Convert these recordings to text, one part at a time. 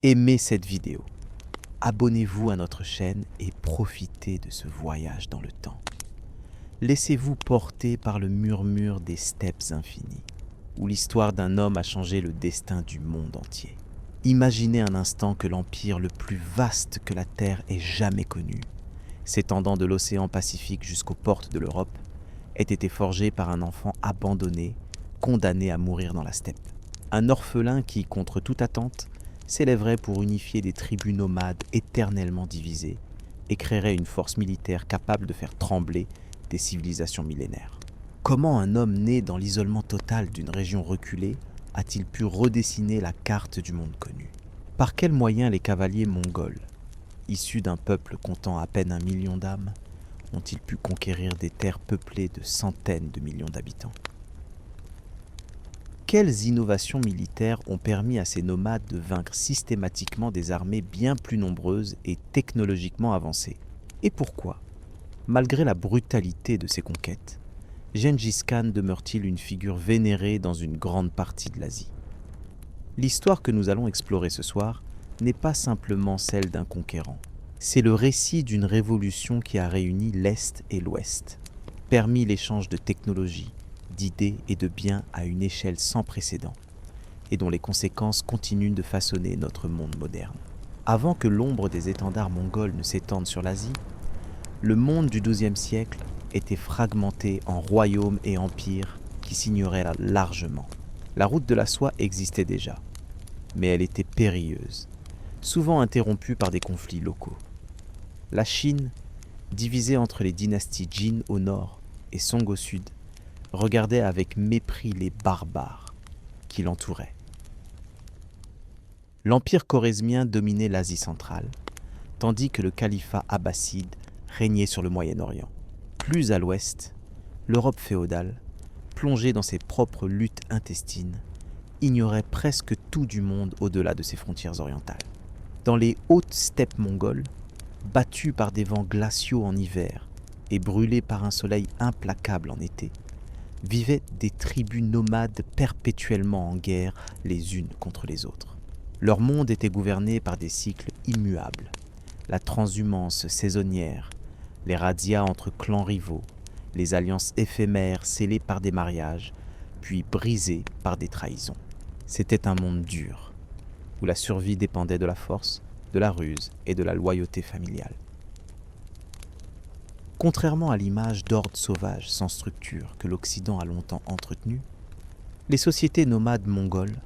Aimez cette vidéo. Abonnez-vous à notre chaîne et profitez de ce voyage dans le temps. Laissez-vous porter par le murmure des steppes infinies, où l'histoire d'un homme a changé le destin du monde entier. Imaginez un instant que l'empire le plus vaste que la Terre ait jamais connu, s'étendant de l'océan Pacifique jusqu'aux portes de l'Europe, ait été forgé par un enfant abandonné, condamné à mourir dans la steppe. Un orphelin qui, contre toute attente, s'élèverait pour unifier des tribus nomades éternellement divisées et créerait une force militaire capable de faire trembler des civilisations millénaires. Comment un homme né dans l'isolement total d'une région reculée a-t-il pu redessiner la carte du monde connu? Par quels moyens les cavaliers mongols, issus d'un peuple comptant à peine 1 million d'âmes, ont-ils pu conquérir des terres peuplées de centaines de millions d'habitants? Quelles innovations militaires ont permis à ces nomades de vaincre systématiquement des armées bien plus nombreuses et technologiquement avancées? Et pourquoi, malgré la brutalité de ces conquêtes, Gengis Khan demeure-t-il une figure vénérée dans une grande partie de l'Asie? L'histoire que nous allons explorer ce soir n'est pas simplement celle d'un conquérant. C'est le récit d'une révolution qui a réuni l'Est et l'Ouest, permis l'échange de technologies, d'idées et de biens à une échelle sans précédent, et dont les conséquences continuent de façonner notre monde moderne. Avant que l'ombre des étendards mongols ne s'étende sur l'Asie, le monde du XIIe siècle était fragmenté en royaumes et empires qui s'ignoraient largement. La route de la soie existait déjà, mais elle était périlleuse, souvent interrompue par des conflits locaux. La Chine, divisée entre les dynasties Jin au nord et Song au sud, regardait avec mépris les barbares qui l'entouraient. L'empire chorézmien dominait l'Asie centrale, tandis que le califat abbasside régnait sur le Moyen-Orient. Plus à l'ouest, l'Europe féodale, plongée dans ses propres luttes intestines, ignorait presque tout du monde au-delà de ses frontières orientales. Dans les hautes steppes mongoles, battues par des vents glaciaux en hiver et brûlées par un soleil implacable en été, vivaient des tribus nomades perpétuellement en guerre les unes contre les autres. Leur monde était gouverné par des cycles immuables, la transhumance saisonnière, les razzias entre clans rivaux, les alliances éphémères scellées par des mariages, puis brisées par des trahisons. C'était un monde dur, où la survie dépendait de la force, de la ruse et de la loyauté familiale. Contrairement à l'image d'hordes sauvages sans structure que l'Occident a longtemps entretenue, les sociétés nomades mongoles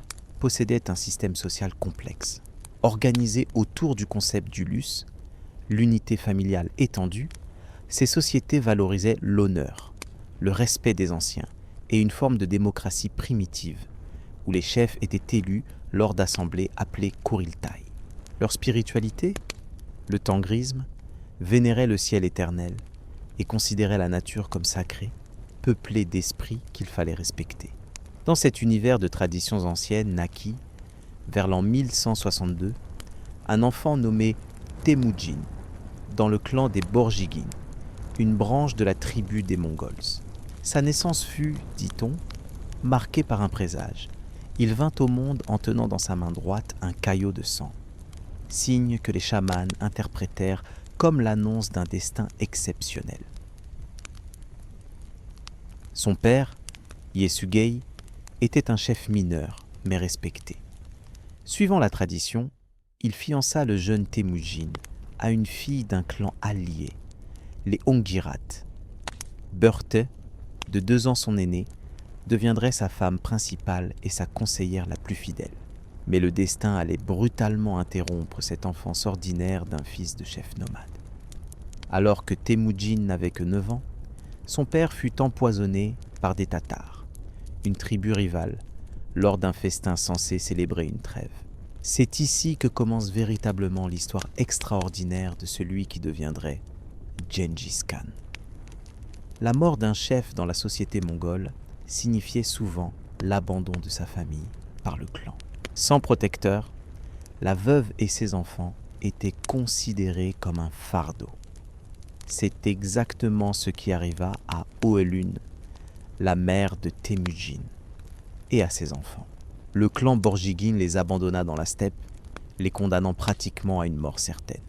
possédaient un système social complexe, organisé autour du concept du lus, l'unité familiale étendue. Ces sociétés valorisaient l'honneur, le respect des anciens et une forme de démocratie primitive, où les chefs étaient élus lors d'assemblées appelées Kuriltai. Leur spiritualité, le tangrisme, vénérait le ciel éternel et considérait la nature comme sacrée, peuplée d'esprits qu'il fallait respecter. Dans cet univers de traditions anciennes naquit, vers l'an 1162, un enfant nommé Temujin, dans le clan des Borjigin, une branche de la tribu des Mongols. Sa naissance fut, dit-on, marquée par un présage. Il vint au monde en tenant dans sa main droite un caillot de sang, signe que les chamans interprétèrent comme l'annonce d'un destin exceptionnel. Son père, Yesugei, était un chef mineur, mais respecté. Suivant la tradition, il fiança le jeune Temujin à une fille d'un clan allié, les Ongirat. Beurte, de 2 ans son aînée, deviendrait sa femme principale et sa conseillère la plus fidèle. Mais le destin allait brutalement interrompre cette enfance ordinaire d'un fils de chef nomade. Alors que Temujin n'avait que 9 ans, son père fut empoisonné par des Tatars, une tribu rivale, lors d'un festin censé célébrer une trêve. C'est ici que commence véritablement l'histoire extraordinaire de celui qui deviendrait Gengis Khan. La mort d'un chef dans la société mongole signifiait souvent l'abandon de sa famille par le clan. Sans protecteur, la veuve et ses enfants étaient considérés comme un fardeau. C'est exactement ce qui arriva à Oelun, la mère de Temujin, et à ses enfants. Le clan Borjigin les abandonna dans la steppe les condamnant pratiquement à une mort certaine.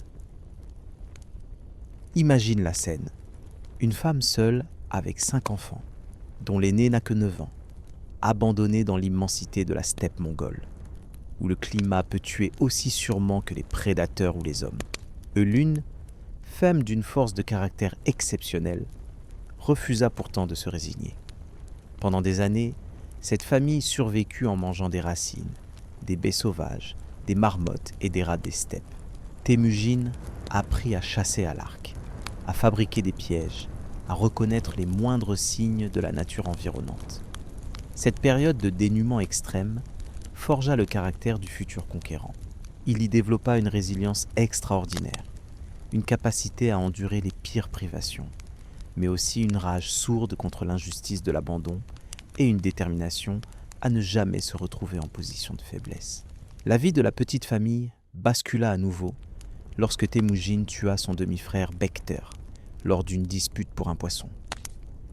Imagine la scène. Une femme seule avec 5 enfants, dont l'aîné n'a que 9 ans, abandonnée dans l'immensité de la steppe mongole, où le climat peut tuer aussi sûrement que les prédateurs ou les hommes. Eulune, femme d'une force de caractère exceptionnelle, refusa pourtant de se résigner. Pendant des années, cette famille survécut en mangeant des racines, des baies sauvages, des marmottes et des rats des steppes. Temujin apprit à chasser à l'arc, à fabriquer des pièges, à reconnaître les moindres signes de la nature environnante. Cette période de dénuement extrême forgea le caractère du futur conquérant. Il y développa une résilience extraordinaire, une capacité à endurer les pires privations, mais aussi une rage sourde contre l'injustice de l'abandon et une détermination à ne jamais se retrouver en position de faiblesse. La vie de la petite famille bascula à nouveau lorsque Temujin tua son demi-frère Bekter lors d'une dispute pour un poisson.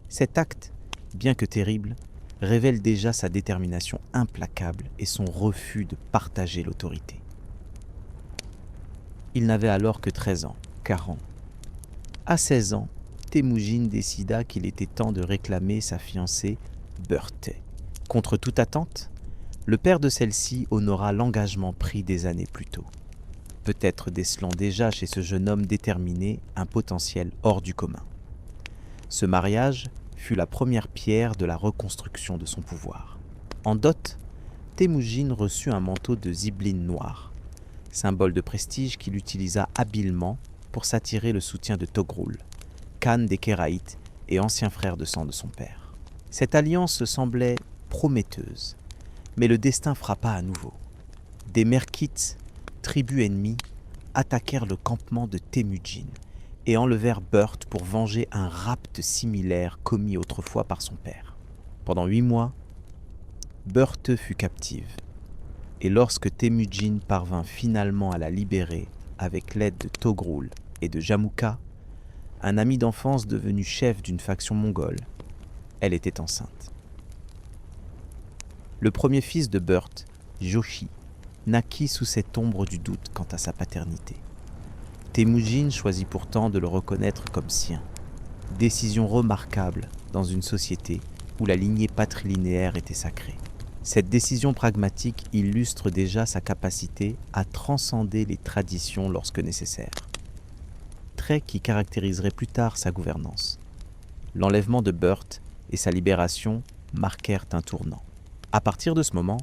Cet acte, bien que terrible, révèle déjà sa détermination implacable et son refus de partager l'autorité. Il n'avait alors que 13 ans, car à 16 ans, Temujin décida qu'il était temps de réclamer sa fiancée Beurte. Contre toute attente, le père de celle-ci honora l'engagement pris des années plus tôt, peut-être décelant déjà chez ce jeune homme déterminé un potentiel hors du commun. Ce mariage fut la première pierre de la reconstruction de son pouvoir. En dot, Temujin reçut un manteau de zibeline noire, symbole de prestige qu'il utilisa habilement pour s'attirer le soutien de Togrul, Khan des Kéraïtes et ancien frère de sang de son père. Cette alliance semblait prometteuse, mais le destin frappa à nouveau. Des Merkites, tribus ennemies, attaquèrent le campement de Temujin et enlevèrent Burt pour venger un rapt similaire commis autrefois par son père. Pendant 8 mois, Burt fut captive, et lorsque Temujin parvint finalement à la libérer avec l'aide de Togrul et de Jamukha, un ami d'enfance devenu chef d'une faction mongole, elle était enceinte. Le premier fils de Burt, Joshi, naquit sous cette ombre du doute quant à sa paternité. Temujin choisit pourtant de le reconnaître comme sien, décision remarquable dans une société où la lignée patrilinéaire était sacrée. Cette décision pragmatique illustre déjà sa capacité à transcender les traditions lorsque nécessaire, trait qui caractériserait plus tard sa gouvernance. L'enlèvement de Burt et sa libération marquèrent un tournant. À partir de ce moment,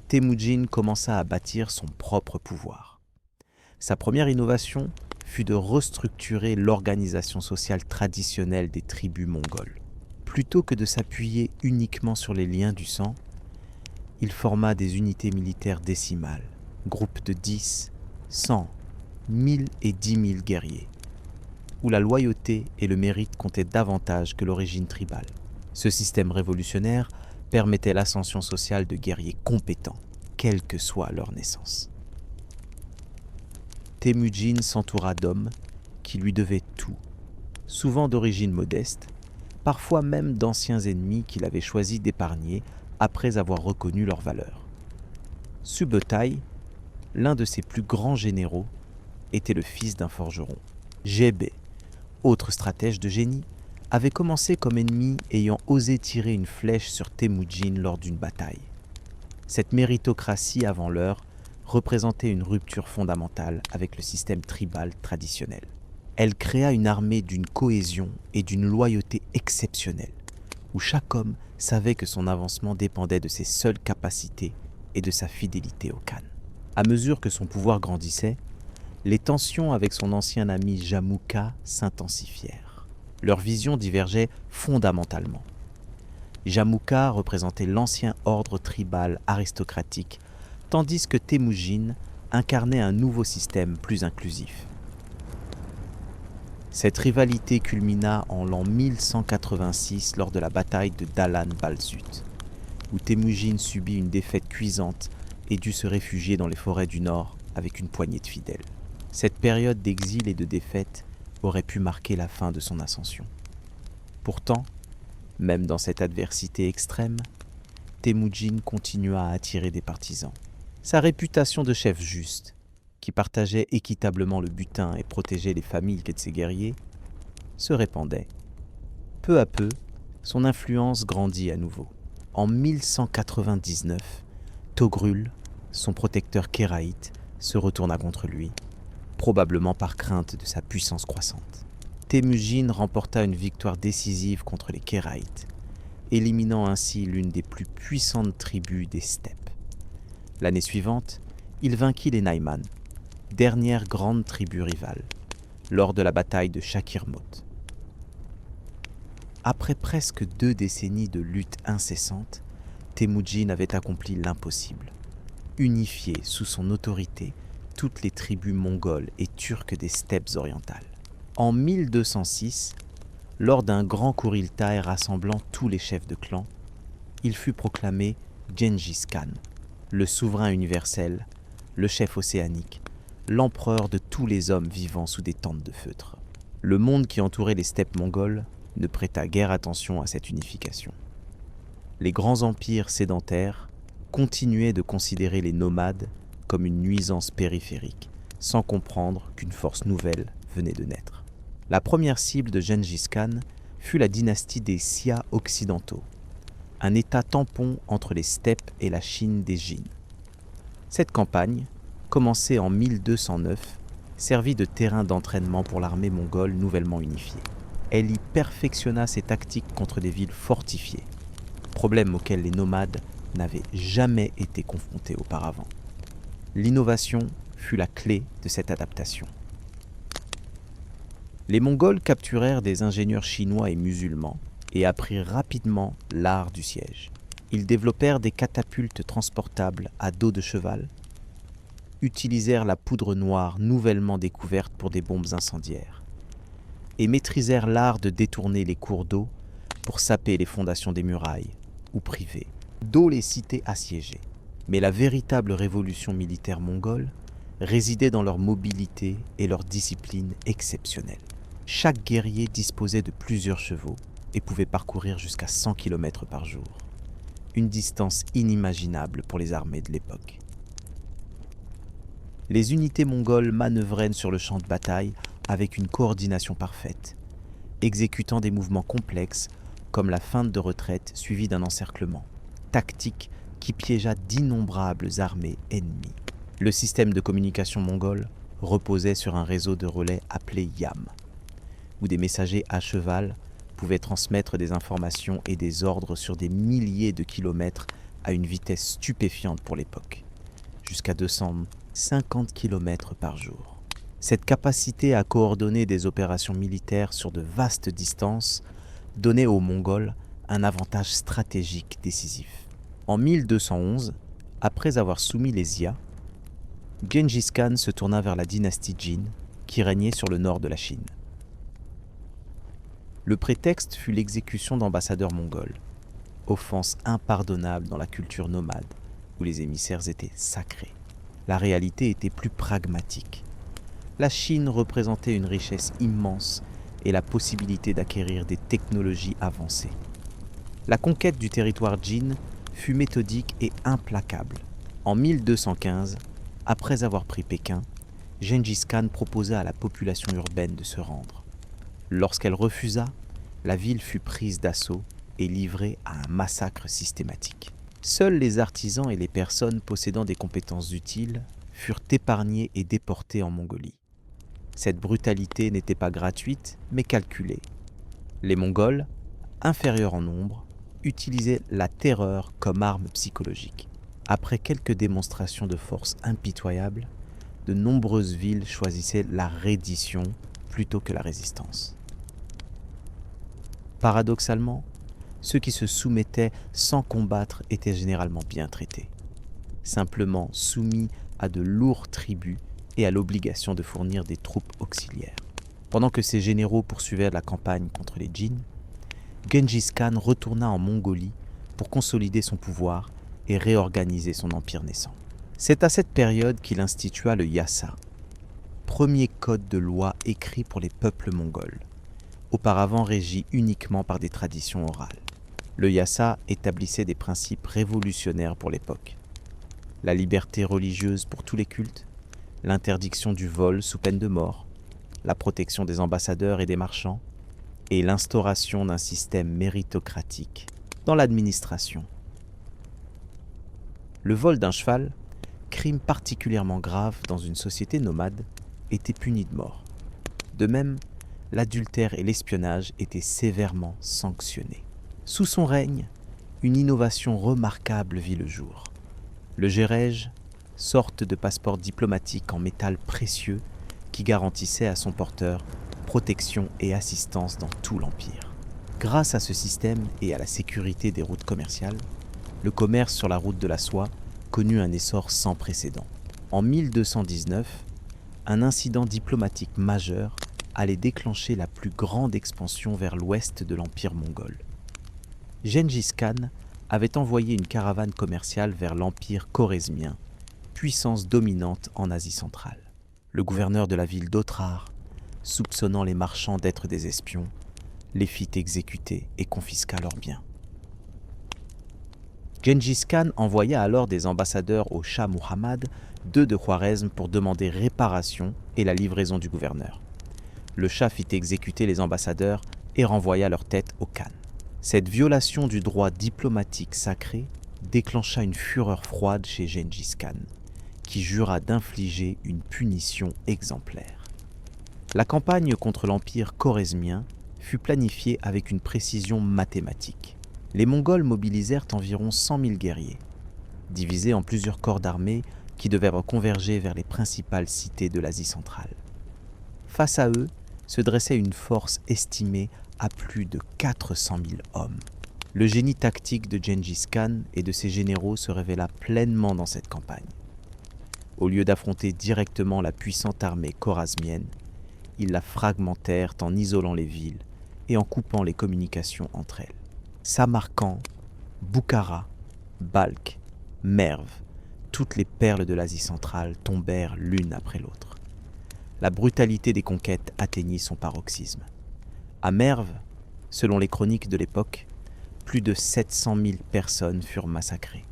Temujin commença à bâtir son propre pouvoir. Sa première innovation fut de restructurer l'organisation sociale traditionnelle des tribus mongoles. Plutôt que de s'appuyer uniquement sur les liens du sang, il forma des unités militaires décimales, groupes de 10, 100, 1000 et 10 000 guerriers, où la loyauté et le mérite comptaient davantage que l'origine tribale. Ce système révolutionnaire permettait l'ascension sociale de guerriers compétents, quelle que soit leur naissance. Temujin s'entoura d'hommes qui lui devaient tout, souvent d'origine modeste, parfois même d'anciens ennemis qu'il avait choisi d'épargner après avoir reconnu leur valeur. Subotai, l'un de ses plus grands généraux, était le fils d'un forgeron. Jebe, autre stratège de génie, avait commencé comme ennemi ayant osé tirer une flèche sur Temujin lors d'une bataille. Cette méritocratie avant l'heure représentait une rupture fondamentale avec le système tribal traditionnel. Elle créa une armée d'une cohésion et d'une loyauté exceptionnelle, où chaque homme savait que son avancement dépendait de ses seules capacités et de sa fidélité au Khan. À mesure que son pouvoir grandissait, les tensions avec son ancien ami Jamukha s'intensifièrent. Leurs visions divergeaient fondamentalement. Jamukha représentait l'ancien ordre tribal aristocratique, tandis que Temujin incarnait un nouveau système plus inclusif. Cette rivalité culmina en l'an 1186 lors de la bataille de Dalan Balsut, où Temujin subit une défaite cuisante et dut se réfugier dans les forêts du Nord avec une poignée de fidèles. Cette période d'exil et de défaite aurait pu marquer la fin de son ascension. Pourtant, même dans cette adversité extrême, Temujin continua à attirer des partisans. Sa réputation de chef juste, qui partageait équitablement le butin et protégeait les familles de ses guerriers, se répandait. Peu à peu, son influence grandit à nouveau. En 1199, Togrul, son protecteur kéraïte, se retourna contre lui, probablement par crainte de sa puissance croissante. Temujin remporta une victoire décisive contre les Kéraïtes, éliminant ainsi l'une des plus puissantes tribus des steppes. L'année suivante, il vainquit les Naiman, dernière grande tribu rivale, lors de la bataille de Shakirmot. Après presque 2 décennies de lutte incessante, Temujin avait accompli l'impossible, unifier sous son autorité toutes les tribus mongoles et turques des steppes orientales. En 1206, lors d'un grand Kurultaï rassemblant tous les chefs de clan, il fut proclamé Gengis Khan, le souverain universel, le chef océanique, l'empereur de tous les hommes vivant sous des tentes de feutre. Le monde qui entourait les steppes mongoles ne prêta guère attention à cette unification. Les grands empires sédentaires continuaient de considérer les nomades comme une nuisance périphérique, sans comprendre qu'une force nouvelle venait de naître. La première cible de Gengis Khan fut la dynastie des Xia occidentaux, un état tampon entre les steppes et la Chine des Jin. Cette campagne, commencée en 1209, servit de terrain d'entraînement pour l'armée mongole nouvellement unifiée. Elle y perfectionna ses tactiques contre des villes fortifiées, problème auquel les nomades n'avaient jamais été confrontés auparavant. L'innovation fut la clé de cette adaptation. Les Mongols capturèrent des ingénieurs chinois et musulmans et apprirent rapidement l'art du siège. Ils développèrent des catapultes transportables à dos de cheval, utilisèrent la poudre noire nouvellement découverte pour des bombes incendiaires et maîtrisèrent l'art de détourner les cours d'eau pour saper les fondations des murailles ou privées, d'où les cités assiégées. Mais la véritable révolution militaire mongole résidait dans leur mobilité et leur discipline exceptionnelle. Chaque guerrier disposait de plusieurs chevaux et pouvait parcourir jusqu'à 100 km par jour, une distance inimaginable pour les armées de l'époque. Les unités mongoles manœuvraient sur le champ de bataille avec une coordination parfaite, exécutant des mouvements complexes comme la feinte de retraite suivie d'un encerclement, tactique qui piégea d'innombrables armées ennemies. Le système de communication mongol reposait sur un réseau de relais appelé Yam, où des messagers à cheval pouvaient transmettre des informations et des ordres sur des milliers de kilomètres à une vitesse stupéfiante pour l'époque, jusqu'à 250 km par jour. Cette capacité à coordonner des opérations militaires sur de vastes distances donnait aux Mongols un avantage stratégique décisif. En 1211, après avoir soumis les Xia, Gengis Khan se tourna vers la dynastie Jin, qui régnait sur le nord de la Chine. Le prétexte fut l'exécution d'ambassadeurs mongols, offense impardonnable dans la culture nomade, où les émissaires étaient sacrés. La réalité était plus pragmatique. La Chine représentait une richesse immense et la possibilité d'acquérir des technologies avancées. La conquête du territoire Jin fut méthodique et implacable. En 1215, après avoir pris Pékin, Gengis Khan proposa à la population urbaine de se rendre. Lorsqu'elle refusa, la ville fut prise d'assaut et livrée à un massacre systématique. Seuls les artisans et les personnes possédant des compétences utiles furent épargnés et déportés en Mongolie. Cette brutalité n'était pas gratuite, mais calculée. Les Mongols, inférieurs en nombre, utilisaient la terreur comme arme psychologique. Après quelques démonstrations de force impitoyables, de nombreuses villes choisissaient la reddition plutôt que la résistance. Paradoxalement, ceux qui se soumettaient sans combattre étaient généralement bien traités, simplement soumis à de lourds tributs et à l'obligation de fournir des troupes auxiliaires. Pendant que ses généraux poursuivaient la campagne contre les Jin, Gengis Khan retourna en Mongolie pour consolider son pouvoir et réorganiser son empire naissant. C'est à cette période qu'il institua le Yasa, premier code de loi écrit pour les peuples mongols, auparavant régi uniquement par des traditions orales. Le Yasa établissait des principes révolutionnaires pour l'époque. la liberté religieuse pour tous les cultes, l'interdiction du vol sous peine de mort, la protection des ambassadeurs et des marchands, et l'instauration d'un système méritocratique dans l'administration. Le vol d'un cheval, crime particulièrement grave dans une société nomade, était puni de mort. De même, l'adultère et l'espionnage étaient sévèrement sanctionnés. Sous son règne, une innovation remarquable vit le jour. Le gerège, sorte de passeport diplomatique en métal précieux qui garantissait à son porteur protection et assistance dans tout l'Empire. Grâce à ce système et à la sécurité des routes commerciales, le commerce sur la route de la soie connut un essor sans précédent. En 1219, un incident diplomatique majeur allait déclencher la plus grande expansion vers l'ouest de l'Empire mongol. Gengis Khan avait envoyé une caravane commerciale vers l'Empire chorézmien, puissance dominante en Asie centrale. Le gouverneur de la ville d'Otrar, soupçonnant les marchands d'être des espions, les fit exécuter et confisqua leurs biens. Gengis Khan envoya alors des ambassadeurs au Shah Muhammad II de Khwarezm pour demander réparation et la livraison du gouverneur. Le Shah fit exécuter les ambassadeurs et renvoya leur tête au Khan. Cette violation du droit diplomatique sacré déclencha une fureur froide chez Gengis Khan, qui jura d'infliger une punition exemplaire. La campagne contre l'Empire chorézmien fut planifiée avec une précision mathématique. Les Mongols mobilisèrent environ 100 000 guerriers, divisés en plusieurs corps d'armée qui devaient converger vers les principales cités de l'Asie centrale. Face à eux se dressait une force estimée à plus de 400 000 hommes. Le génie tactique de Gengis Khan et de ses généraux se révéla pleinement dans cette campagne. Au lieu d'affronter directement la puissante armée khorazmienne, ils la fragmentèrent en isolant les villes et en coupant les communications entre elles. Samarcande, Boukhara, Balkh, Merv, toutes les perles de l'Asie centrale tombèrent l'une après l'autre. La brutalité des conquêtes atteignit son paroxysme. À Merv, selon les chroniques de l'époque, plus de 700 000 personnes furent massacrées.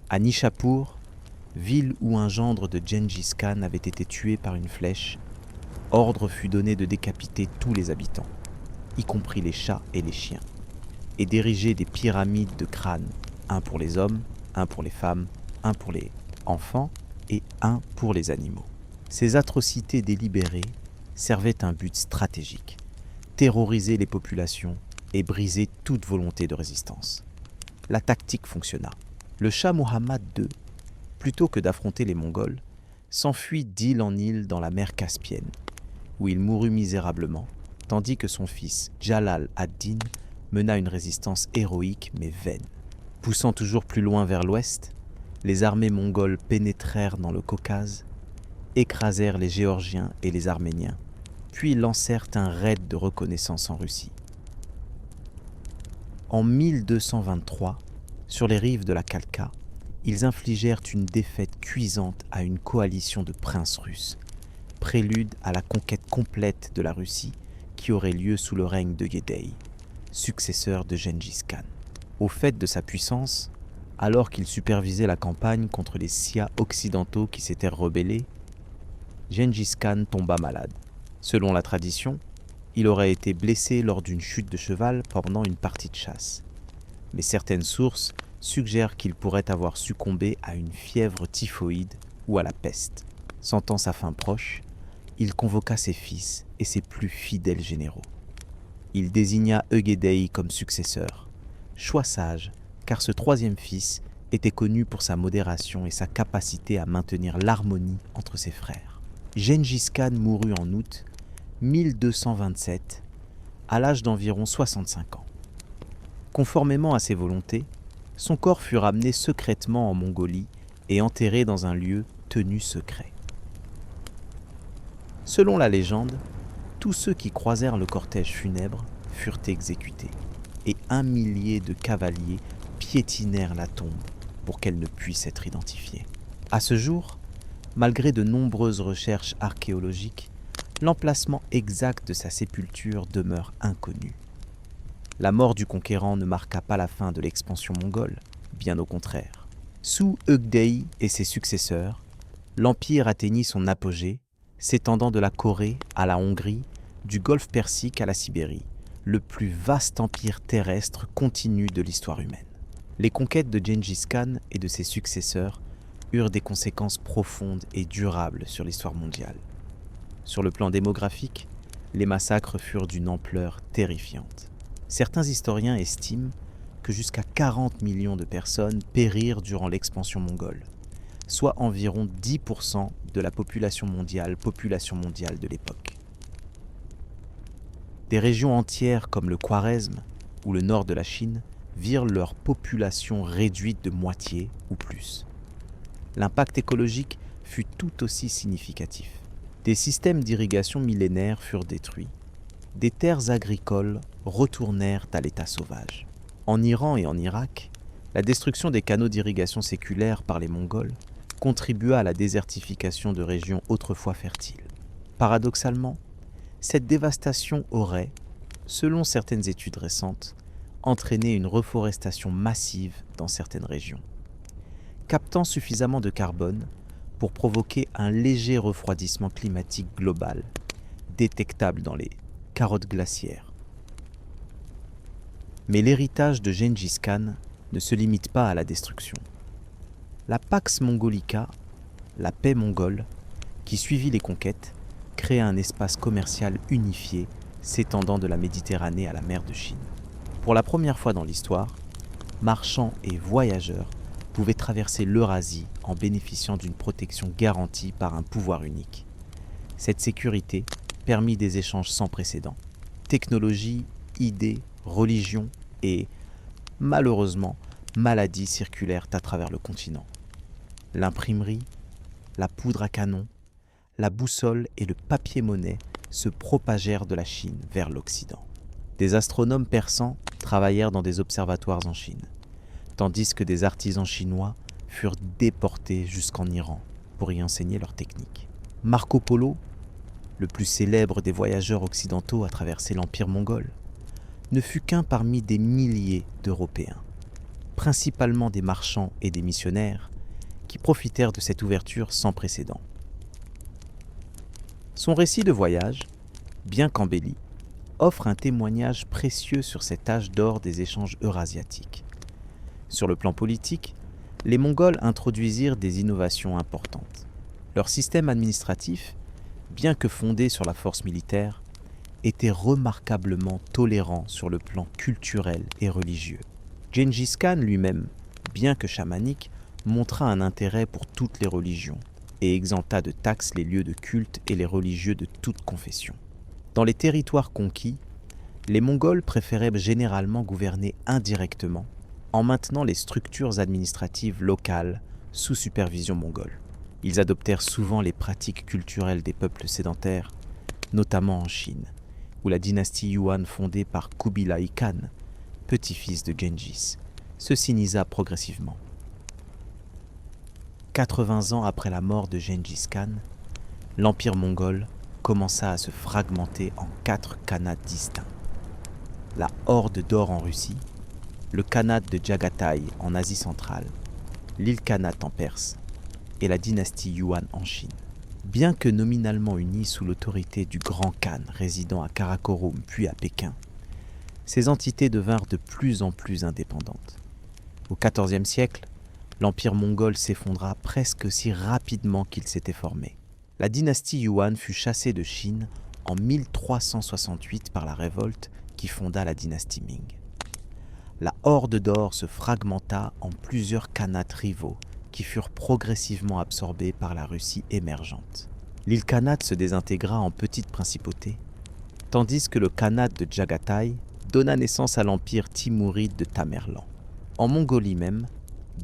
À Nishapur, ville où un gendre de Gengis Khan avait été tué par une flèche, ordre fut donné de décapiter tous les habitants, y compris les chats et les chiens, et d'ériger des pyramides de crânes, un pour les hommes, un pour les femmes, un pour les enfants et un pour les animaux. Ces atrocités délibérées servaient un but stratégique, terroriser les populations et briser toute volonté de résistance. La tactique fonctionna. Le Shah Muhammad II, plutôt que d'affronter les Mongols, s'enfuit d'île en île dans la mer Caspienne, où il mourut misérablement, tandis que son fils Jalal ad-Din mena une résistance héroïque mais vaine. Poussant toujours plus loin vers l'ouest, les armées mongoles pénétrèrent dans le Caucase, écrasèrent les Géorgiens et les Arméniens, puis lancèrent un raid de reconnaissance en Russie. En 1223, sur les rives de la Khalkha, ils infligèrent une défaite cuisante à une coalition de princes russes, prélude à la conquête complète de la Russie qui aurait lieu sous le règne de Yehdei, successeur de Gengis Khan. Au fait de sa puissance, alors qu'il supervisait la campagne contre les Sia occidentaux qui s'étaient rebellés, Gengis Khan tomba malade. Selon la tradition, il aurait été blessé lors d'une chute de cheval pendant une partie de chasse. Mais certaines sources suggèrent qu'il pourrait avoir succombé à une fièvre typhoïde ou à la peste. Sentant sa fin proche, il convoqua ses fils et ses plus fidèles généraux. Il désigna Eugédei comme successeur, choix sage, car ce troisième fils était connu pour sa modération et sa capacité à maintenir l'harmonie entre ses frères. Gengis Khan mourut en août 1227, à l'âge d'environ 65 ans. Conformément à ses volontés, son corps fut ramené secrètement en Mongolie et enterré dans un lieu tenu secret. Selon la légende, tous ceux qui croisèrent le cortège funèbre furent exécutés, et 1 millier de cavaliers piétinèrent la tombe pour qu'elle ne puisse être identifiée. À ce jour, malgré de nombreuses recherches archéologiques, l'emplacement exact de sa sépulture demeure inconnu. La mort du conquérant ne marqua pas la fin de l'expansion mongole, bien au contraire. Sous Ugdei et ses successeurs, l'empire atteignit son apogée, s'étendant de la Corée à la Hongrie, du golfe Persique à la Sibérie, le plus vaste empire terrestre continu de l'histoire humaine. Les conquêtes de Gengis Khan et de ses successeurs eurent des conséquences profondes et durables sur l'histoire mondiale. Sur le plan démographique, les massacres furent d'une ampleur terrifiante. Certains historiens estiment que jusqu'à 40 millions de personnes périrent durant l'expansion mongole, soit environ 10% de la population mondiale de l'époque. Des régions entières comme le Khwarezm ou le nord de la Chine virent leur population réduite de moitié ou plus. L'impact écologique fut tout aussi significatif. Des systèmes d'irrigation millénaires furent détruits. Des terres agricoles retournèrent à l'état sauvage. En Iran et en Irak, la destruction des canaux d'irrigation séculaires par les Mongols contribua à la désertification de régions autrefois fertiles. Paradoxalement, cette dévastation aurait, selon certaines études récentes, entraîné une reforestation massive dans certaines régions, captant suffisamment de carbone pour provoquer un léger refroidissement climatique global, détectable dans les carottes glaciaires. Mais l'héritage de Gengis Khan ne se limite pas à la destruction. La Pax Mongolica, la paix mongole, qui suivit les conquêtes, créa un espace commercial unifié s'étendant de la Méditerranée à la mer de Chine. Pour la première fois dans l'histoire, marchands et voyageurs pouvaient traverser l'Eurasie en bénéficiant d'une protection garantie par un pouvoir unique. Cette sécurité permit des échanges sans précédent. Technologie, idées, religion et, malheureusement, maladies circulèrent à travers le continent. L'imprimerie, la poudre à canon, la boussole et le papier-monnaie se propagèrent de la Chine vers l'Occident. Des astronomes persans travaillèrent dans des observatoires en Chine, tandis que des artisans chinois furent déportés jusqu'en Iran pour y enseigner leurs techniques. Marco Polo, le plus célèbre des voyageurs occidentaux à traverser l'empire mongol, ne fut qu'un parmi des milliers d'Européens, principalement des marchands et des missionnaires, qui profitèrent de cette ouverture sans précédent. Son récit de voyage, bien qu'embelli, offre un témoignage précieux sur cet âge d'or des échanges eurasiatiques. Sur le plan politique, les Mongols introduisirent des innovations importantes. Leur système administratif, bien que fondé sur la force militaire, était remarquablement tolérant sur le plan culturel et religieux. Gengis Khan lui-même, bien que chamanique, montra un intérêt pour toutes les religions et exempta de taxes les lieux de culte et les religieux de toute confession. Dans les territoires conquis, les Mongols préféraient généralement gouverner indirectement en maintenant les structures administratives locales sous supervision mongole. Ils adoptèrent souvent les pratiques culturelles des peuples sédentaires, notamment en Chine, où la dynastie Yuan fondée par Kubilai Khan, petit-fils de Gengis, se sinisa progressivement. 80 ans après la mort de Gengis Khan, l'empire mongol commença à se fragmenter en 4 khanats distincts. La Horde d'Or en Russie, le khanat de Jagatai en Asie centrale, l'Ilkhanat en Perse et la dynastie Yuan en Chine. Bien que nominalement unis sous l'autorité du Grand Khan résidant à Karakorum puis à Pékin, ces entités devinrent de plus en plus indépendantes. Au XIVe siècle, l'empire mongol s'effondra presque aussi rapidement qu'il s'était formé. La dynastie Yuan fut chassée de Chine en 1368 par la révolte qui fonda la dynastie Ming. La Horde d'Or se fragmenta en plusieurs khanats rivaux qui furent progressivement absorbés par la Russie émergente. L'Ilkhanat se désintégra en petites principautés, tandis que le khanat de Jagatai donna naissance à l'empire timouride de Tamerlan. En Mongolie même,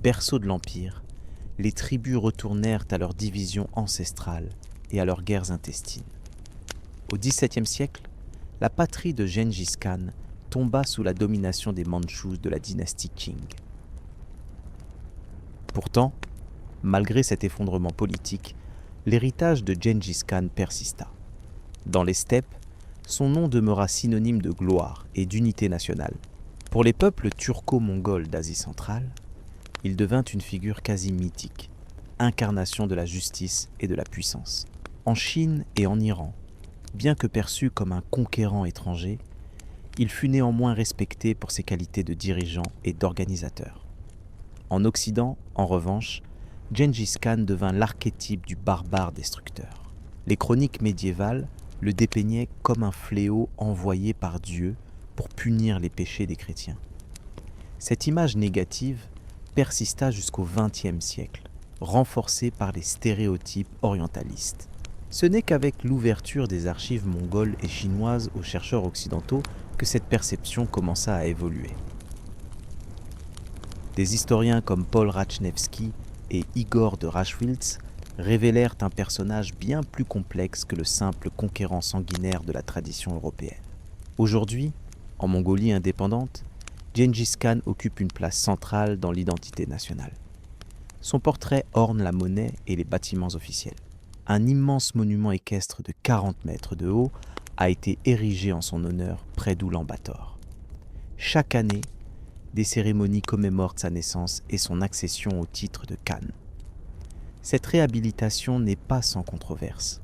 berceau de l'empire, les tribus retournèrent à leur division ancestrale et à leurs guerres intestines. Au XVIIe siècle, la patrie de Gengis Khan tomba sous la domination des Mandchous de la dynastie Qing. Pourtant, malgré cet effondrement politique, l'héritage de Gengis Khan persista. Dans les steppes, son nom demeura synonyme de gloire et d'unité nationale. Pour les peuples turco-mongols d'Asie centrale, il devint une figure quasi mythique, incarnation de la justice et de la puissance. En Chine et en Iran, bien que perçu comme un conquérant étranger, il fut néanmoins respecté pour ses qualités de dirigeant et d'organisateur. En Occident, en revanche, Gengis Khan devint l'archétype du barbare destructeur. Les chroniques médiévales le dépeignaient comme un fléau envoyé par Dieu pour punir les péchés des chrétiens. Cette image négative persista jusqu'au XXe siècle, renforcée par les stéréotypes orientalistes. Ce n'est qu'avec l'ouverture des archives mongoles et chinoises aux chercheurs occidentaux que cette perception commença à évoluer. Des historiens comme Paul Rachnevsky et Igor de Rachwiltz révélèrent un personnage bien plus complexe que le simple conquérant sanguinaire de la tradition européenne. Aujourd'hui, en Mongolie indépendante, Gengis Khan occupe une place centrale dans l'identité nationale. Son portrait orne la monnaie et les bâtiments officiels. Un immense monument équestre de 40 mètres de haut a été érigé en son honneur près d'Oulan-Bator. Chaque année, des cérémonies commémorent sa naissance et son accession au titre de Khan. Cette réhabilitation n'est pas sans controverse.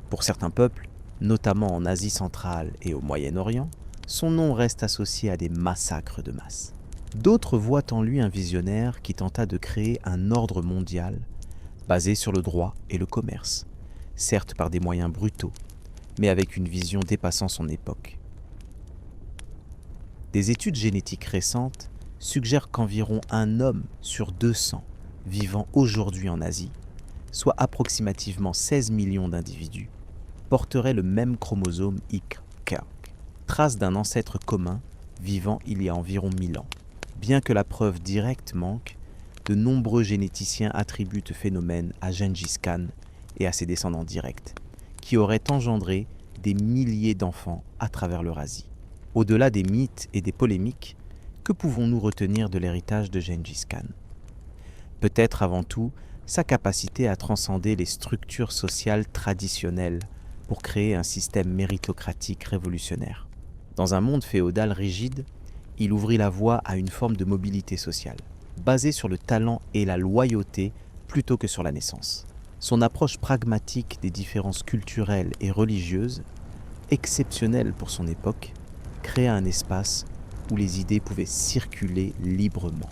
Pour certains peuples, notamment en Asie centrale et au Moyen-Orient, son nom reste associé à des massacres de masse. D'autres voient en lui un visionnaire qui tenta de créer un ordre mondial basé sur le droit et le commerce, certes par des moyens brutaux, mais avec une vision dépassant son époque. Des études génétiques récentes suggèrent qu'environ un homme sur 200 vivant aujourd'hui en Asie, soit approximativement 16 millions d'individus, porterait le même chromosome YK, trace d'un ancêtre commun vivant il y a environ 1000 ans. Bien que la preuve directe manque, de nombreux généticiens attribuent ce phénomène à Gengis Khan et à ses descendants directs, qui auraient engendré des milliers d'enfants à travers l'Eurasie. Au-delà des mythes et des polémiques, que pouvons-nous retenir de l'héritage de Gengis Khan ? Peut-être avant tout sa capacité à transcender les structures sociales traditionnelles pour créer un système méritocratique révolutionnaire. Dans un monde féodal rigide, il ouvrit la voie à une forme de mobilité sociale, basée sur le talent et la loyauté plutôt que sur la naissance. Son approche pragmatique des différences culturelles et religieuses, exceptionnelle pour son époque, créa un espace où les idées pouvaient circuler librement.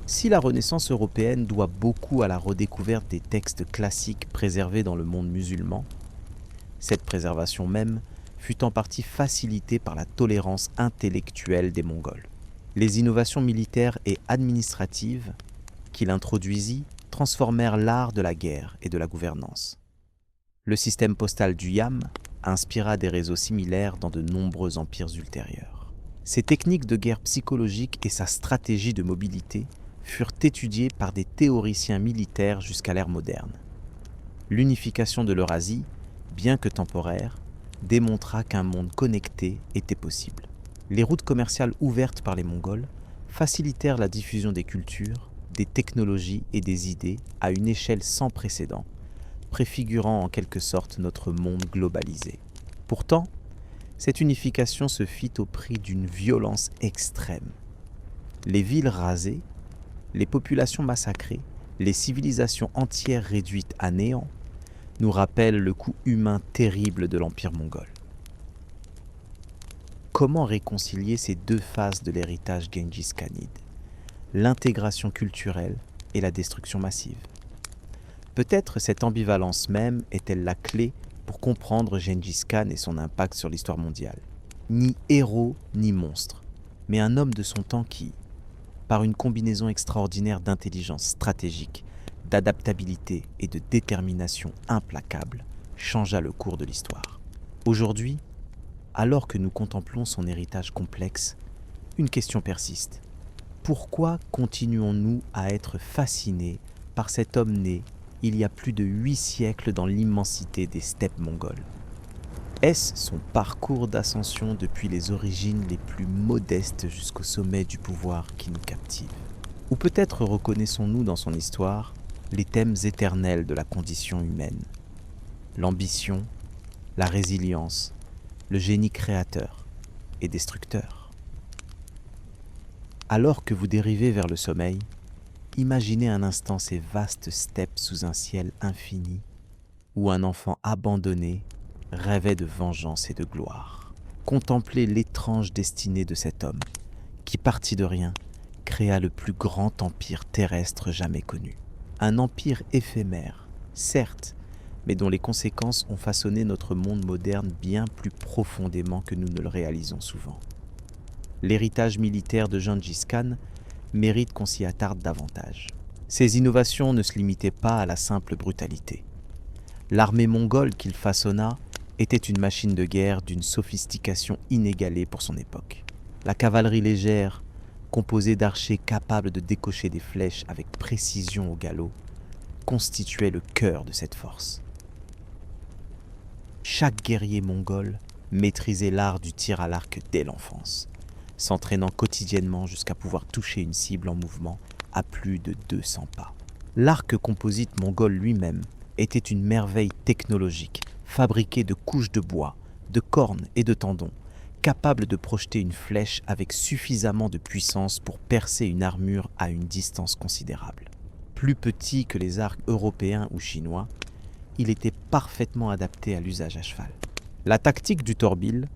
Si la Renaissance européenne doit beaucoup à la redécouverte des textes classiques préservés dans le monde musulman, cette préservation même fut en partie facilitée par la tolérance intellectuelle des Mongols. Les innovations militaires et administratives qu'il introduisit transformèrent l'art de la guerre et de la gouvernance. Le système postal du Yam inspira des réseaux similaires dans de nombreux empires ultérieurs. Ses techniques de guerre psychologique et sa stratégie de mobilité furent étudiées par des théoriciens militaires jusqu'à l'ère moderne. L'unification de l'Eurasie, bien que temporaire, démontra qu'un monde connecté était possible. Les routes commerciales ouvertes par les Mongols facilitèrent la diffusion des cultures, des technologies et des idées à une échelle sans précédent, préfigurant en quelque sorte notre monde globalisé. Pourtant, cette unification se fit au prix d'une violence extrême. Les villes rasées, les populations massacrées, les civilisations entières réduites à néant, nous rappellent le coût humain terrible de l'Empire mongol. Comment réconcilier ces deux faces de l'héritage Gengis-Khanide, l'intégration culturelle et la destruction massive? Peut-être cette ambivalence même est-elle la clé pour comprendre Gengis Khan et son impact sur l'histoire mondiale. Ni héros ni monstre, mais un homme de son temps qui, par une combinaison extraordinaire d'intelligence stratégique, d'adaptabilité et de détermination implacable, changea le cours de l'histoire. Aujourd'hui, alors que nous contemplons son héritage complexe, une question persiste. Pourquoi continuons-nous à être fascinés par cet homme né il y a plus de 8 siècles dans l'immensité des steppes mongoles? Est-ce son parcours d'ascension depuis les origines les plus modestes jusqu'au sommet du pouvoir qui nous captive? Ou peut-être reconnaissons-nous dans son histoire les thèmes éternels de la condition humaine, l'ambition, la résilience, le génie créateur et destructeur? Alors que vous dérivez vers le sommeil, imaginez un instant ces vastes steppes sous un ciel infini où un enfant abandonné rêvait de vengeance et de gloire. Contemplez l'étrange destinée de cet homme qui, parti de rien, créa le plus grand empire terrestre jamais connu. Un empire éphémère, certes, mais dont les conséquences ont façonné notre monde moderne bien plus profondément que nous ne le réalisons souvent. L'héritage militaire de Gengis Khan mérite qu'on s'y attarde davantage. Ses innovations ne se limitaient pas à la simple brutalité. L'armée mongole qu'il façonna était une machine de guerre d'une sophistication inégalée pour son époque. La cavalerie légère, composée d'archers capables de décocher des flèches avec précision au galop, constituait le cœur de cette force. Chaque guerrier mongol maîtrisait l'art du tir à l'arc dès l'enfance, s'entraînant quotidiennement jusqu'à pouvoir toucher une cible en mouvement à plus de 200 pas. L'arc composite mongol lui-même était une merveille technologique, fabriqué de couches de bois, de cornes et de tendons, capable de projeter une flèche avec suffisamment de puissance pour percer une armure à une distance considérable. Plus petit que les arcs européens ou chinois, il était parfaitement adapté à l'usage à cheval. La tactique du torbil,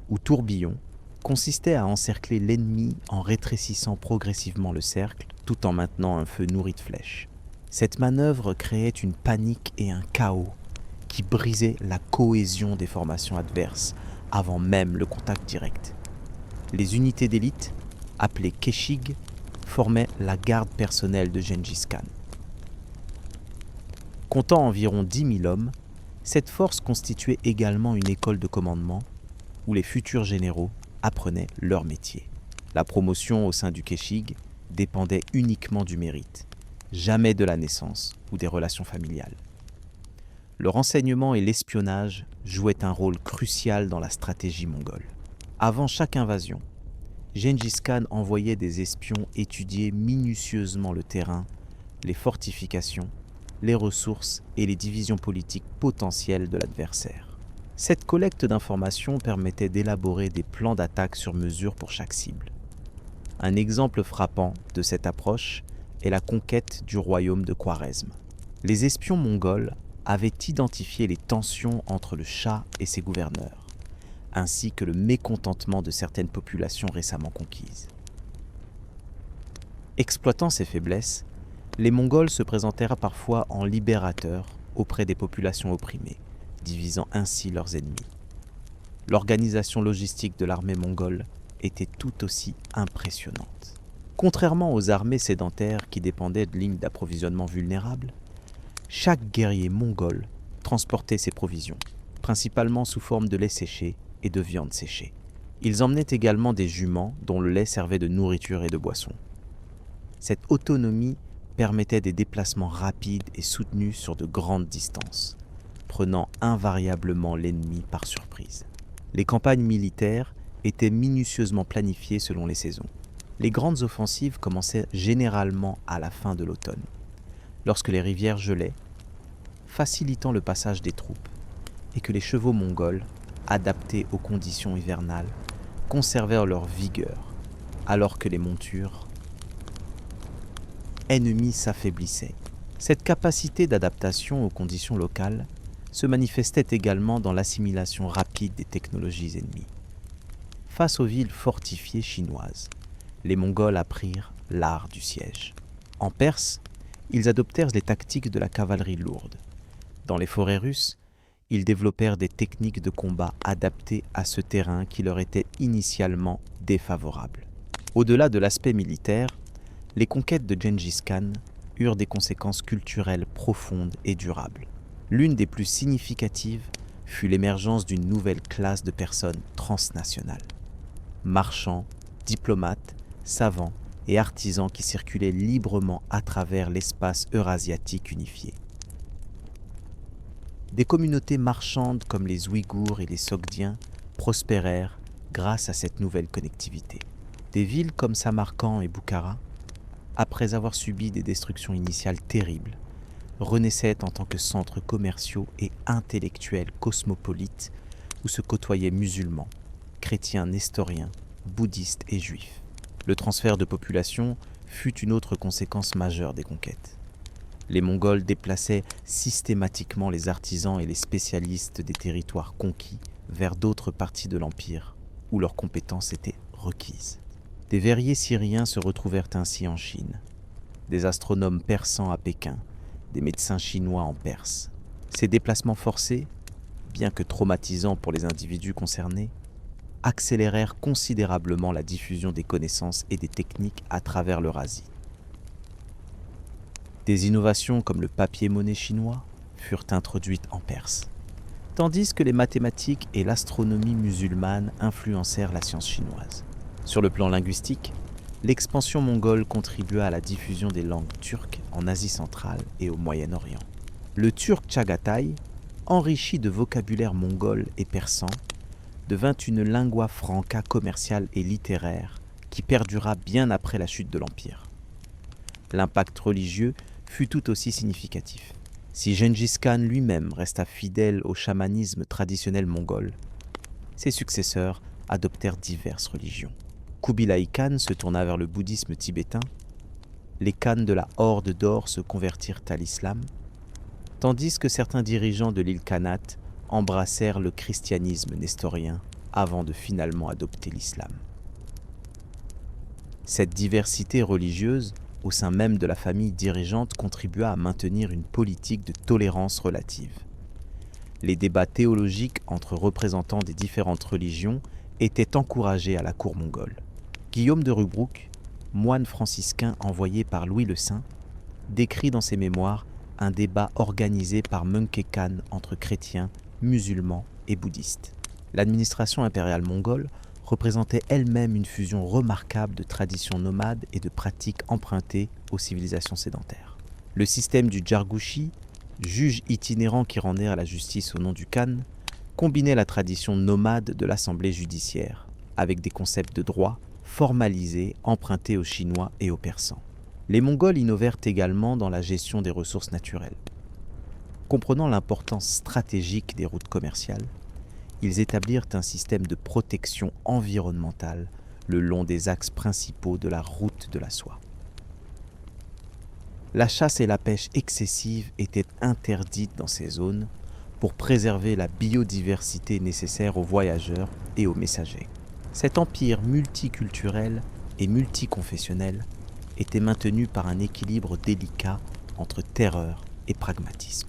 ou tourbillon, consistait à encercler l'ennemi en rétrécissant progressivement le cercle tout en maintenant un feu nourri de flèches. Cette manœuvre créait une panique et un chaos qui brisaient la cohésion des formations adverses avant même le contact direct. Les unités d'élite, appelées Keshig, formaient la garde personnelle de Gengis Khan. Comptant environ 10 000 hommes, cette force constituait également une école de commandement où les futurs généraux apprenaient leur métier. La promotion au sein du Keshig dépendait uniquement du mérite, jamais de la naissance ou des relations familiales. Le renseignement et l'espionnage jouaient un rôle crucial dans la stratégie mongole. Avant chaque invasion, Gengis Khan envoyait des espions étudier minutieusement le terrain, les fortifications, les ressources et les divisions politiques potentielles de l'adversaire. Cette collecte d'informations permettait d'élaborer des plans d'attaque sur mesure pour chaque cible. Un exemple frappant de cette approche est la conquête du royaume de Khwarezm. Les espions mongols avaient identifié les tensions entre le Shah et ses gouverneurs, ainsi que le mécontentement de certaines populations récemment conquises. Exploitant ces faiblesses, les Mongols se présentèrent parfois en libérateurs auprès des populations opprimées, divisant ainsi leurs ennemis. L'organisation logistique de l'armée mongole était tout aussi impressionnante. Contrairement aux armées sédentaires qui dépendaient de lignes d'approvisionnement vulnérables, chaque guerrier mongol transportait ses provisions, principalement sous forme de lait séché et de viande séchée. Ils emmenaient également des juments dont le lait servait de nourriture et de boisson. Cette autonomie permettait des déplacements rapides et soutenus sur de grandes distances, prenant invariablement l'ennemi par surprise. Les campagnes militaires étaient minutieusement planifiées selon les saisons. Les grandes offensives commençaient généralement à la fin de l'automne, lorsque les rivières gelaient, facilitant le passage des troupes, et que les chevaux mongols, adaptés aux conditions hivernales, conservèrent leur vigueur, alors que les montures ennemies s'affaiblissaient. Cette capacité d'adaptation aux conditions locales se manifestait également dans l'assimilation rapide des technologies ennemies. Face aux villes fortifiées chinoises, les Mongols apprirent l'art du siège. En Perse, ils adoptèrent les tactiques de la cavalerie lourde. Dans les forêts russes, ils développèrent des techniques de combat adaptées à ce terrain qui leur était initialement défavorable. Au-delà de l'aspect militaire, les conquêtes de Gengis Khan eurent des conséquences culturelles profondes et durables. L'une des plus significatives fut l'émergence d'une nouvelle classe de personnes transnationales. Marchands, diplomates, savants et artisans qui circulaient librement à travers l'espace eurasiatique unifié. Des communautés marchandes comme les Ouïghours et les Sogdiens prospérèrent grâce à cette nouvelle connectivité. Des villes comme Samarcande et Boukhara, après avoir subi des destructions initiales terribles, renaissaient en tant que centres commerciaux et intellectuels cosmopolites où se côtoyaient musulmans, chrétiens nestoriens, bouddhistes et juifs. Le transfert de population fut une autre conséquence majeure des conquêtes. Les Mongols déplaçaient systématiquement les artisans et les spécialistes des territoires conquis vers d'autres parties de l'Empire, où leurs compétences étaient requises. Des verriers syriens se retrouvèrent ainsi en Chine, des astronomes persans à Pékin, des médecins chinois en Perse. Ces déplacements forcés, bien que traumatisants pour les individus concernés, accélérèrent considérablement la diffusion des connaissances et des techniques à travers l'Eurasie. Des innovations comme le papier-monnaie chinois furent introduites en Perse, tandis que les mathématiques et l'astronomie musulmane influencèrent la science chinoise. Sur le plan linguistique, l'expansion mongole contribua à la diffusion des langues turques en Asie centrale et au Moyen-Orient. Le turc Tchagatai, enrichi de vocabulaire mongol et persan, devint une lingua franca commerciale et littéraire qui perdura bien après la chute de l'Empire. L'impact religieux fut tout aussi significatif. Si Gengis Khan lui-même resta fidèle au chamanisme traditionnel mongol, ses successeurs adoptèrent diverses religions. Kubilai Khan se tourna vers le bouddhisme tibétain, les Khans de la Horde d'Or se convertirent à l'islam, tandis que certains dirigeants de l'île Khanat embrassèrent le christianisme nestorien avant de finalement adopter l'islam. Cette diversité religieuse au sein même de la famille dirigeante contribua à maintenir une politique de tolérance relative. Les débats théologiques entre représentants des différentes religions étaient encouragés à la cour mongole. Guillaume de Rubruck, moine franciscain envoyé par Louis le Saint, décrit dans ses mémoires un débat organisé par Möngke Khan entre chrétiens, musulmans et bouddhistes. L'administration impériale mongole représentait elle-même une fusion remarquable de traditions nomades et de pratiques empruntées aux civilisations sédentaires. Le système du Jarguchi, juge itinérant qui rendait à la justice au nom du Khan, combinait la tradition nomade de l'assemblée judiciaire avec des concepts de droit formalisés empruntés aux Chinois et aux Persans. Les Mongols innovèrent également dans la gestion des ressources naturelles. Comprenant l'importance stratégique des routes commerciales, ils établirent un système de protection environnementale le long des axes principaux de la route de la soie. La chasse et la pêche excessive étaient interdites dans ces zones pour préserver la biodiversité nécessaire aux voyageurs et aux messagers. Cet empire multiculturel et multiconfessionnel était maintenu par un équilibre délicat entre terreur et pragmatisme.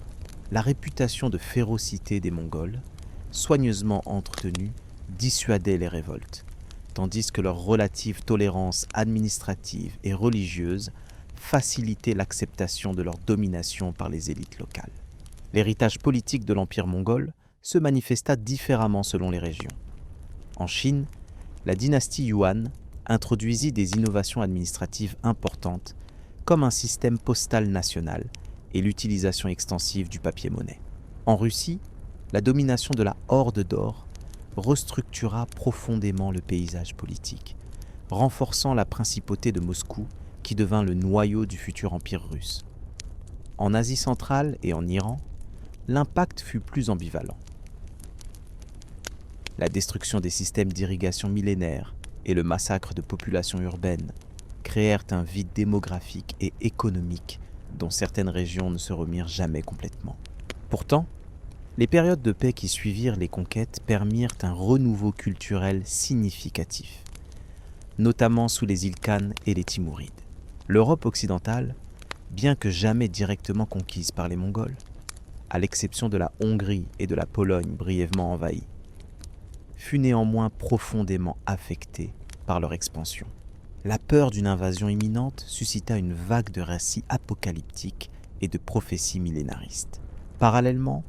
La réputation de férocité des Mongols, soigneusement entretenue, dissuadait les révoltes, tandis que leur relative tolérance administrative et religieuse facilitait l'acceptation de leur domination par les élites locales. L'héritage politique de l'Empire mongol se manifesta différemment selon les régions. En Chine, la dynastie Yuan introduisit des innovations administratives importantes comme un système postal national et l'utilisation extensive du papier-monnaie. En Russie, la domination de la Horde d'Or restructura profondément le paysage politique, renforçant la principauté de Moscou qui devint le noyau du futur empire russe. En Asie centrale et en Iran, l'impact fut plus ambivalent. La destruction des systèmes d'irrigation millénaires et le massacre de populations urbaines créèrent un vide démographique et économique dont certaines régions ne se remirent jamais complètement. Pourtant, les périodes de paix qui suivirent les conquêtes permirent un renouveau culturel significatif, notamment sous les îles Khan et les Timourides. L'Europe occidentale, bien que jamais directement conquise par les Mongols, à l'exception de la Hongrie et de la Pologne brièvement envahies, fut néanmoins profondément affectée par leur expansion. La peur d'une invasion imminente suscita une vague de récits apocalyptiques et de prophéties millénaristes. Parallèlement,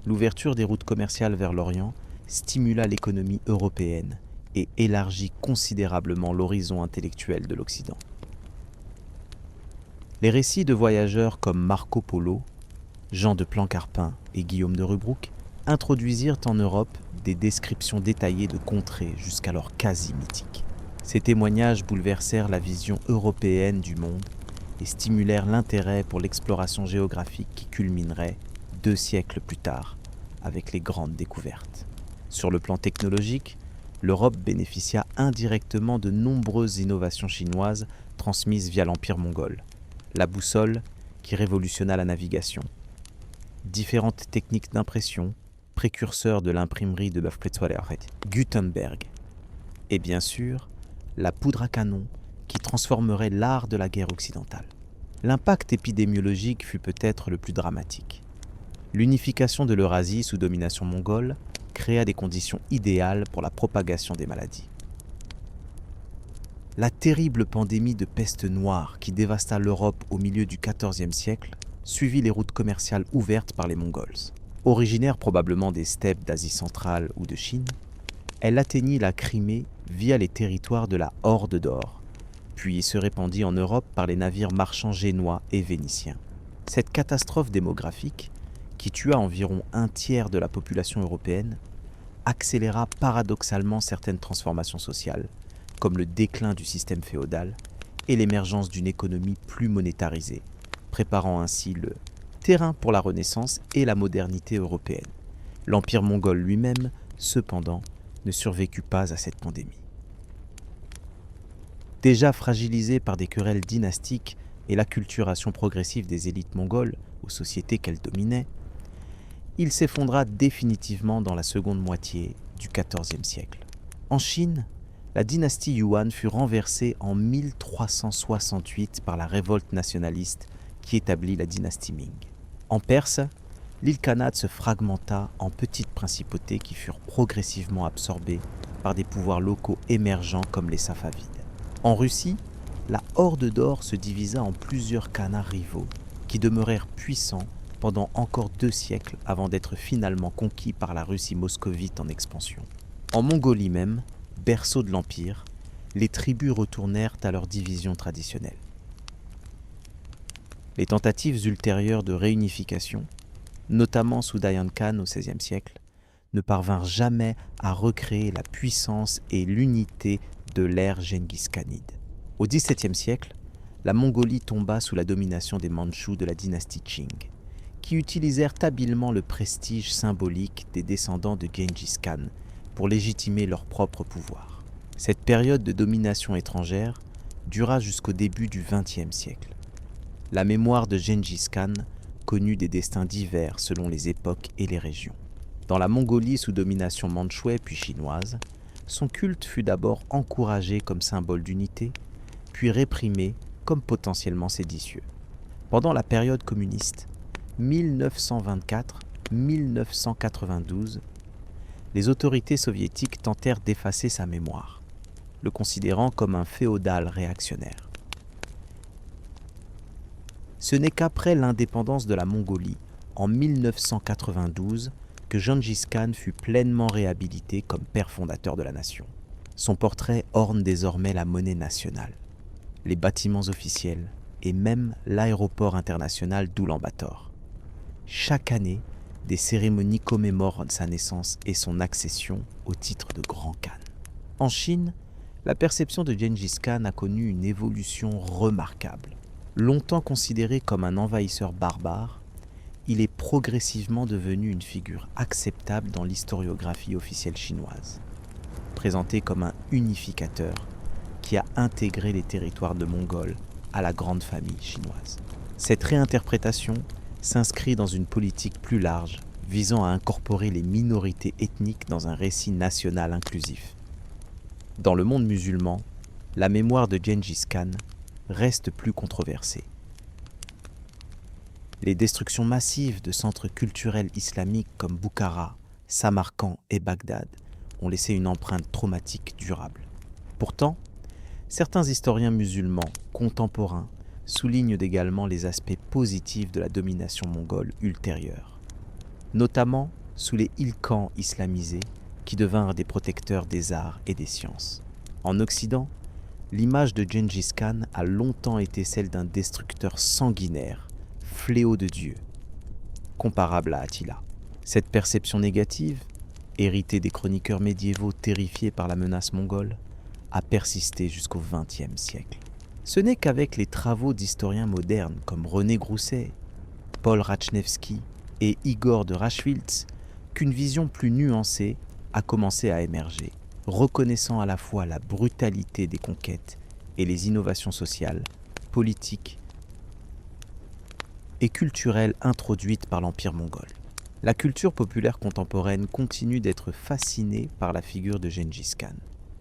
l'ouverture des routes commerciales vers l'Orient stimula l'économie européenne et élargit considérablement l'horizon intellectuel de l'Occident. Les récits de voyageurs comme Marco Polo, Jean de Plancarpin et Guillaume de Rubruck introduisirent en Europe des descriptions détaillées de contrées jusqu'alors quasi mythiques. Ces témoignages bouleversèrent la vision européenne du monde et stimulèrent l'intérêt pour l'exploration géographique qui culminerait 2 siècles plus tard avec les grandes découvertes. Sur le plan technologique, l'Europe bénéficia indirectement de nombreuses innovations chinoises transmises via l'Empire mongol. La boussole, qui révolutionna la navigation. Différentes techniques d'impression, précurseurs de l'imprimerie de Gutenberg. Et bien sûr, la poudre à canon, qui transformerait l'art de la guerre occidentale. L'impact épidémiologique fut peut-être le plus dramatique. L'unification de l'Eurasie sous domination mongole créa des conditions idéales pour la propagation des maladies. La terrible pandémie de peste noire qui dévasta l'Europe au milieu du XIVe siècle suivit les routes commerciales ouvertes par les Mongols. Originaire probablement des steppes d'Asie centrale ou de Chine, elle atteignit la Crimée via les territoires de la Horde d'Or, puis se répandit en Europe par les navires marchands génois et vénitiens. Cette catastrophe démographique, qui tua environ un tiers de la population européenne, accéléra paradoxalement certaines transformations sociales, comme le déclin du système féodal et l'émergence d'une économie plus monétarisée, préparant ainsi le terrain pour la Renaissance et la modernité européenne. L'Empire mongol lui-même, cependant, ne survécut pas à cette pandémie. Déjà fragilisé par des querelles dynastiques et l'acculturation progressive des élites mongoles aux sociétés qu'elles dominaient, il s'effondra définitivement dans la seconde moitié du XIVe siècle. En Chine, la dynastie Yuan fut renversée en 1368 par la révolte nationaliste qui établit la dynastie Ming. En Perse, l'île Khanate se fragmenta en petites principautés qui furent progressivement absorbées par des pouvoirs locaux émergents comme les Safavides. En Russie, la Horde d'Or se divisa en plusieurs khanats rivaux qui demeurèrent puissants pendant encore 2 siècles avant d'être finalement conquis par la Russie moscovite en expansion. En Mongolie même, berceau de l'Empire, les tribus retournèrent à leur division traditionnelle. Les tentatives ultérieures de réunification, notamment sous Dayan Khan au XVIe siècle, ne parvinrent jamais à recréer la puissance et l'unité de l'ère Genghis-Khanide. Au XVIIe siècle, la Mongolie tomba sous la domination des Mandchous de la dynastie Qing, qui utilisèrent habilement le prestige symbolique des descendants de Genghis Khan pour légitimer leur propre pouvoir. Cette période de domination étrangère dura jusqu'au début du XXe siècle. La mémoire de Genghis Khan connut des destins divers selon les époques et les régions. Dans la Mongolie sous domination mandchoue puis chinoise, son culte fut d'abord encouragé comme symbole d'unité, puis réprimé comme potentiellement séditieux. Pendant la période communiste, 1924-1992, les autorités soviétiques tentèrent d'effacer sa mémoire, le considérant comme un féodal réactionnaire. Ce n'est qu'après l'indépendance de la Mongolie, en 1992, que Genghis Khan fut pleinement réhabilité comme père fondateur de la nation. Son portrait orne désormais la monnaie nationale, les bâtiments officiels et même l'aéroport international d'Oulan-Bator. Chaque année, des cérémonies commémorent sa naissance et son accession au titre de Grand Khan. En Chine, la perception de Genghis Khan a connu une évolution remarquable. Longtemps considéré comme un envahisseur barbare, il est progressivement devenu une figure acceptable dans l'historiographie officielle chinoise, présenté comme un unificateur qui a intégré les territoires de Mongols à la grande famille chinoise. Cette réinterprétation s'inscrit dans une politique plus large visant à incorporer les minorités ethniques dans un récit national inclusif. Dans le monde musulman, la mémoire de Genghis Khan reste plus controversée. Les destructions massives de centres culturels islamiques comme Boukhara, Samarcande et Bagdad ont laissé une empreinte traumatique durable. Pourtant, certains historiens musulmans contemporains soulignent également les aspects positifs de la domination mongole ultérieure, notamment sous les Ilkhans islamisés qui devinrent des protecteurs des arts et des sciences. En Occident, l'image de Genghis Khan a longtemps été celle d'un destructeur sanguinaire, fléau de Dieu, comparable à Attila. Cette perception négative, héritée des chroniqueurs médiévaux terrifiés par la menace mongole, a persisté jusqu'au XXe siècle. Ce n'est qu'avec les travaux d'historiens modernes comme René Grousset, Paul Rachnevsky et Igor de Rachwiltz qu'une vision plus nuancée a commencé à émerger, reconnaissant à la fois la brutalité des conquêtes et les innovations sociales, politiques et culturelles introduites par l'Empire mongol. La culture populaire contemporaine continue d'être fascinée par la figure de Gengis Khan.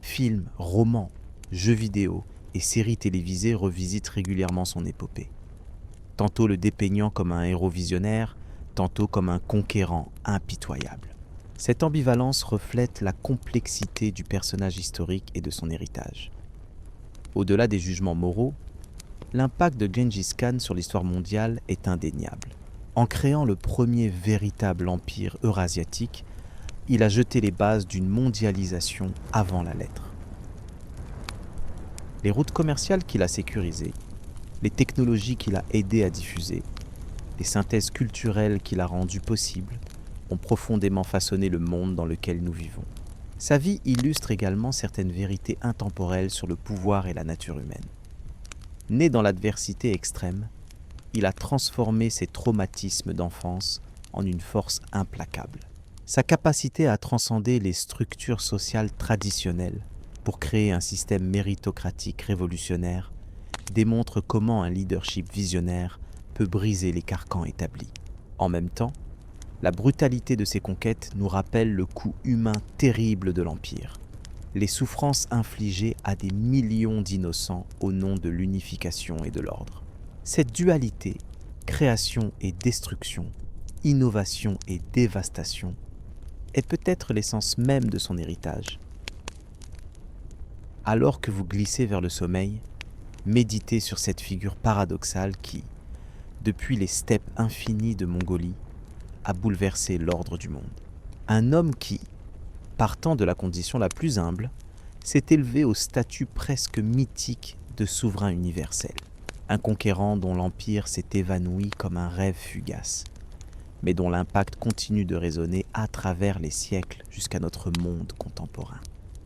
Films, romans, jeux vidéo et séries télévisées revisitent régulièrement son épopée. Tantôt le dépeignant comme un héros visionnaire, tantôt comme un conquérant impitoyable. Cette ambivalence reflète la complexité du personnage historique et de son héritage. Au-delà des jugements moraux, l'impact de Gengis Khan sur l'histoire mondiale est indéniable. En créant le premier véritable empire eurasiatique, il a jeté les bases d'une mondialisation avant la lettre. Les routes commerciales qu'il a sécurisées, les technologies qu'il a aidé à diffuser, les synthèses culturelles qu'il a rendues possibles, ont profondément façonné le monde dans lequel nous vivons. Sa vie illustre également certaines vérités intemporelles sur le pouvoir et la nature humaine. Né dans l'adversité extrême, il a transformé ses traumatismes d'enfance en une force implacable. Sa capacité à transcender les structures sociales traditionnelles pour créer un système méritocratique révolutionnaire démontre comment un leadership visionnaire peut briser les carcans établis. En même temps, la brutalité de ses conquêtes nous rappelle le coût humain terrible de l'Empire, les souffrances infligées à des millions d'innocents au nom de l'unification et de l'ordre. Cette dualité, création et destruction, innovation et dévastation, est peut-être l'essence même de son héritage. Alors que vous glissez vers le sommeil, méditez sur cette figure paradoxale qui, depuis les steppes infinies de Mongolie, a bouleversé l'ordre du monde. Un homme qui, partant de la condition la plus humble, s'est élevé au statut presque mythique de souverain universel. Un conquérant dont l'empire s'est évanoui comme un rêve fugace, mais dont l'impact continue de résonner à travers les siècles jusqu'à notre monde contemporain.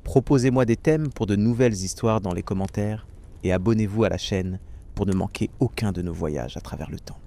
Proposez-moi des thèmes pour de nouvelles histoires dans les commentaires et abonnez-vous à la chaîne pour ne manquer aucun de nos voyages à travers le temps.